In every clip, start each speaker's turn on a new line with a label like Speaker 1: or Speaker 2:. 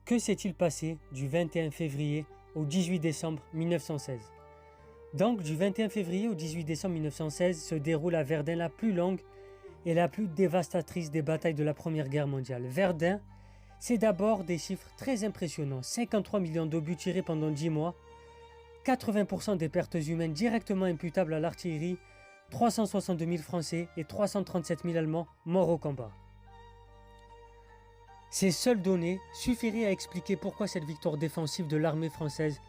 Speaker 1: Que s'est-il passé du 21 février au 18 décembre 1916? Donc, du 21 février au 18 décembre 1916 se déroule à Verdun la plus longue et la plus dévastatrice des batailles de la Première Guerre mondiale. Verdun, c'est d'abord des chiffres très impressionnants. 53 millions d'obus tirés pendant 10 mois, 80% des pertes humaines directement imputables à l'artillerie, 362 000 Français et 337 000 Allemands morts au combat. Ces seules données suffiraient à expliquer pourquoi cette victoire défensive de l'armée française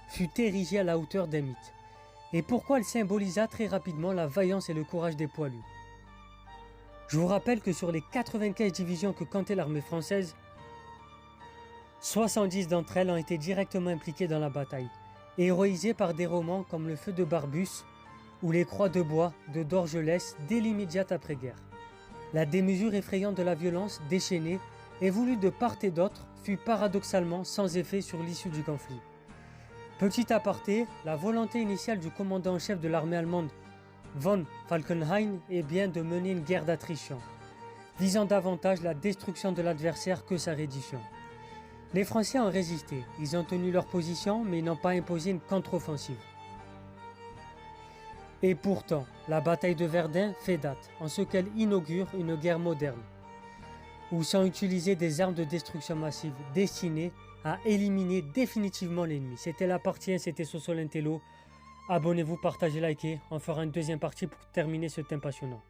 Speaker 1: fut érigée à la hauteur d'un mythe, et pourquoi elle symbolisa très rapidement la vaillance et le courage des poilus. Je vous rappelle que sur les 95 divisions que comptait l'armée française, 70 d'entre elles ont été directement impliquées dans la bataille, et héroïsées par des romans comme Le Feu de Barbus ou Les Croix de bois de Dorgelès dès l'immédiate après-guerre. La démesure effrayante de la violence déchaînée et voulue de part et d'autre fut paradoxalement sans effet sur l'issue du conflit. Petit aparté, la volonté initiale du commandant en chef de l'armée allemande, von Falkenhayn, est bien de mener une guerre d'attrition, visant davantage la destruction de l'adversaire que sa reddition. Les Français ont résisté, ils ont tenu leur position mais ils n'ont pas imposé une contre-offensive. Et pourtant, la bataille de Verdun fait date, en ce qu'elle inaugure une guerre moderne, où sont utilisées des armes de destruction massive destinées à éliminer définitivement l'ennemi. C'était la partie 1, c'était Sosolintello. Abonnez-vous, partagez, likez. On fera une deuxième partie pour terminer ce thème passionnant.